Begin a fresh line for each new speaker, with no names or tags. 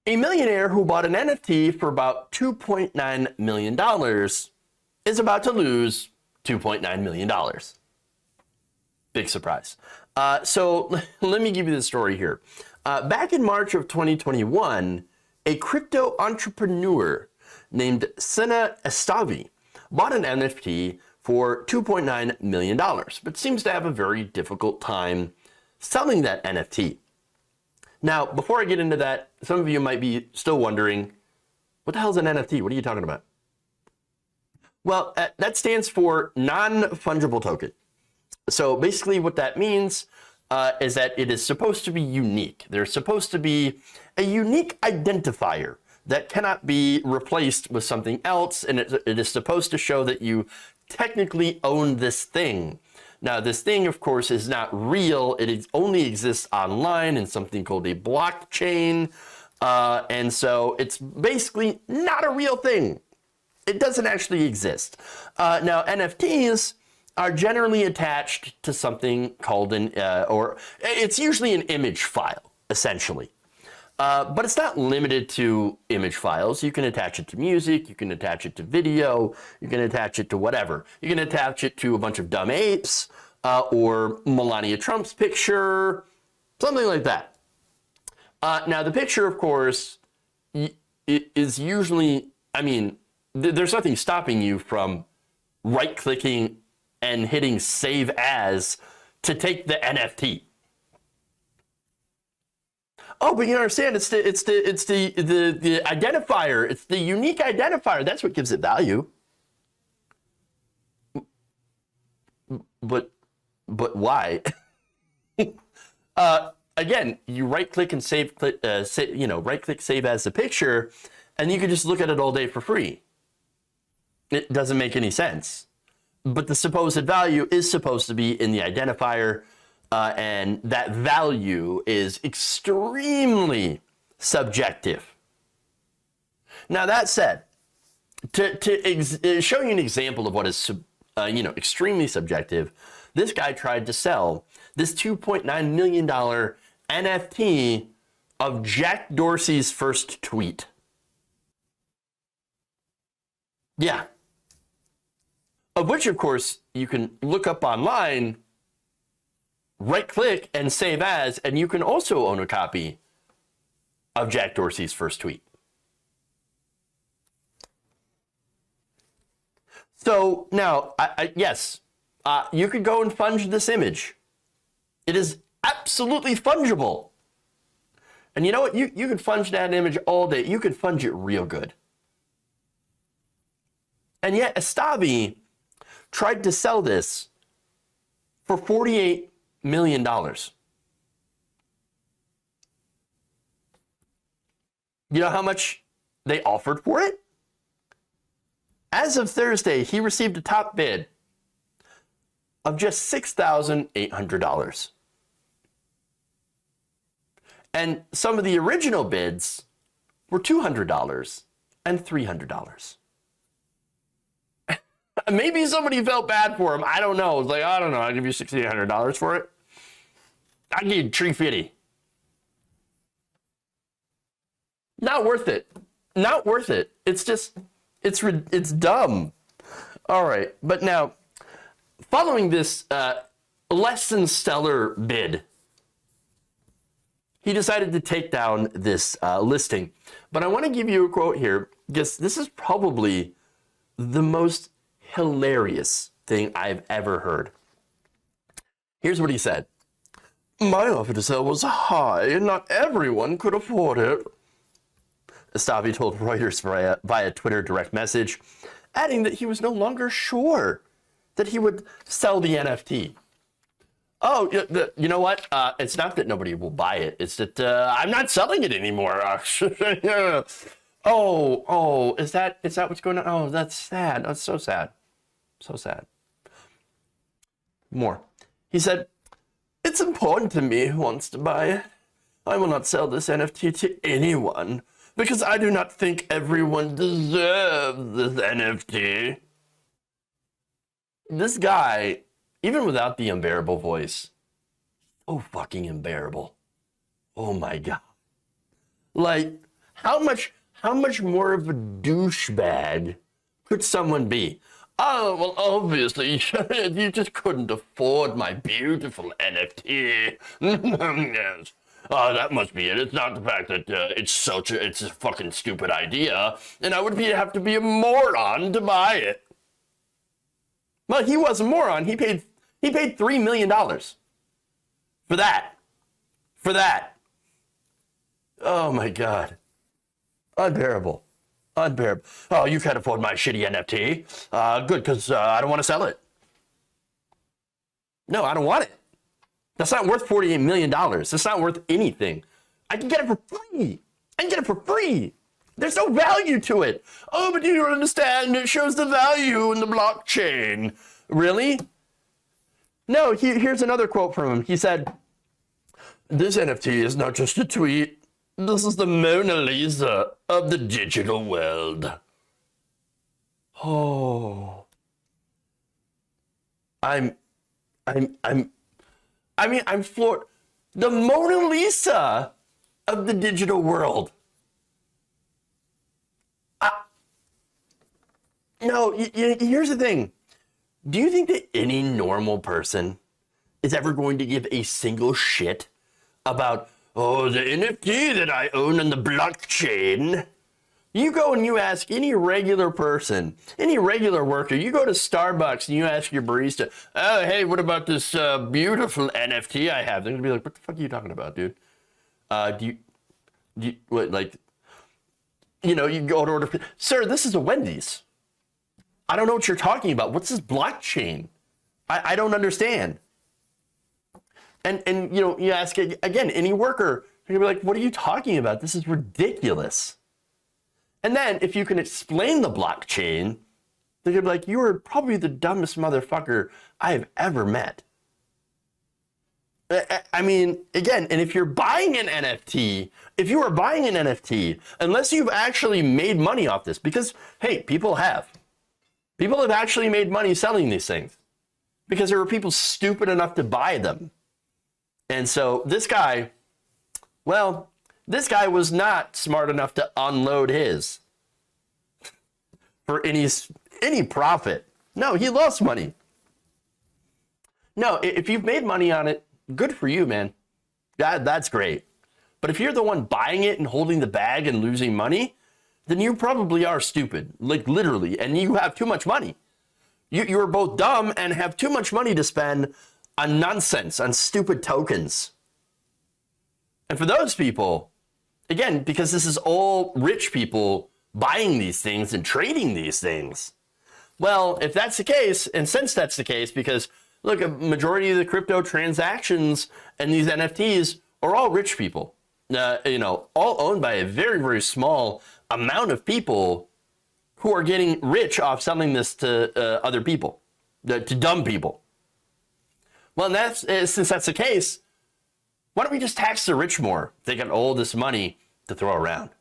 A millionaire who bought an NFT for about $2.9 million is about to lose $2.9 million. Big surprise. So let me give you the story here. Back in March of 2021, a crypto entrepreneur named Sena Estavi bought an NFT for $2.9 million, but seems to have a very difficult time selling that NFT. Now, before I get into that, some of you might be still wondering, what the hell is an NFT? What are you talking about? Well, that stands for non-fungible token. So basically what that means is that it is supposed to be unique. There's supposed to be a unique identifier that cannot be replaced with something else, and it is supposed to show that you technically own this thing. Now, this thing, of course, is not real. It only exists online in something called a blockchain. And so it's basically not a real thing. It doesn't actually exist. Now, NFTs are generally attached to something called it's usually an image file, essentially. But it's not limited to image files. You can attach it to music, you can attach it to video, you can attach it to whatever. You can attach it to a bunch of dumb apes, or Melania Trump's picture, something like that. Now the picture, of course, is usually, there's nothing stopping you from right-clicking and hitting save as to take the NFT. Oh, but you understand, it's the identifier. It's the unique identifier. That's what gives it value. But why? Again, you right-click and right-click save as the picture, and you can just look at it all day for free. It doesn't make any sense. But the supposed value is supposed to be in the identifier. And that value is extremely subjective. Now, that said, to show you an example of what is extremely subjective, this guy tried to sell this $2.9 million NFT of Jack Dorsey's first tweet. Yeah. Of which, of course, you can look up online, right-click and save as, and you can also own a copy of Jack Dorsey's first tweet. So now, yes, you could go and funge this image. It is absolutely fungible. And you know what? You could funge that image all day. You could funge it real good. And yet, Estavi tried to sell this for $48 million. You know how much they offered for it? As of Thursday, he received a top bid of just $6,800. And some of the original bids were $200 and $300. Maybe somebody felt bad for him. I don't know. It's like, I don't know. I'll give you $6,800 for it. I'll give you $350. Not worth it. Not worth it. It's just, it's dumb. All right. But now, following this less than stellar bid, he decided to take down this listing. But I want to give you a quote here, because this is probably the most hilarious thing I've ever heard. Here's what he said. My offer to sell was high and not everyone could afford it. Estavi told Reuters via Twitter direct message, adding that he was no longer sure that he would sell the NFT. Oh, you know what? It's not that nobody will buy it. It's that I'm not selling it anymore. Oh, is that what's going on? Oh, that's sad. That's so sad. So sad. More. He said, it's important to me who wants to buy it. I will not sell this NFT to anyone because I do not think everyone deserves this NFT. This guy, even without the unbearable voice, so fucking unbearable. Oh my God. Like, how much more of a douchebag could someone be? Oh, well, obviously, you just couldn't afford my beautiful NFT. Yes. Oh, that must be it. It's not the fact that it's a fucking stupid idea, and I would have to be a moron to buy it. Well, he was a moron. He paid $3 million for that. For that. Oh my God. Unbearable. Unbearable. Oh, you can't afford my shitty NFT. Good, because I don't want to sell it. No, I don't want it. That's not worth $48 million. That's not worth anything. I can get it for free. I can get it for free. There's no value to it. Oh, but you don't understand. It shows the value in the blockchain. Really? No, here's another quote from him. He said, "This NFT is not just a tweet. This is the Mona Lisa of the digital world." Oh. I'm floored. The Mona Lisa of the digital world. No, here's the thing. Do you think that any normal person is ever going to give a single shit about, oh, the NFT that I own on the blockchain? You go and you ask any regular person, any regular worker, you go to Starbucks and you ask your barista, oh, hey, what about this beautiful NFT I have? They're going to be like, what the fuck are you talking about, dude? Do you, what, like, you know, you go to order, sir, this is a Wendy's. I don't know what you're talking about. What's this blockchain? I don't understand. And you know, you ask, again, any worker, they're going to be like, what are you talking about? This is ridiculous. And then if you can explain the blockchain, they're going to be like, you are probably the dumbest motherfucker I've ever met. I mean, again, and if you're buying an NFT, if you are buying an NFT, unless you've actually made money off this, because, hey, people have actually made money selling these things because there were people stupid enough to buy them. And so this guy was not smart enough to unload his for any profit. No, he lost money. No, if you've made money on it, good for you, man. That's great. But if you're the one buying it and holding the bag and losing money, then you probably are stupid, like literally, and you have too much money. You're both dumb and have too much money to spend on nonsense, on stupid tokens. And for those people, again, because this is all rich people buying these things and trading these things, well, if that's the case, and since that's the case, because look, a majority of the crypto transactions and these NFTs are all rich people, you know, all owned by a very, very small amount of people who are getting rich off selling this to other people, to dumb people. Well, since that's the case, why don't we just tax the rich more? They got all this money to throw around.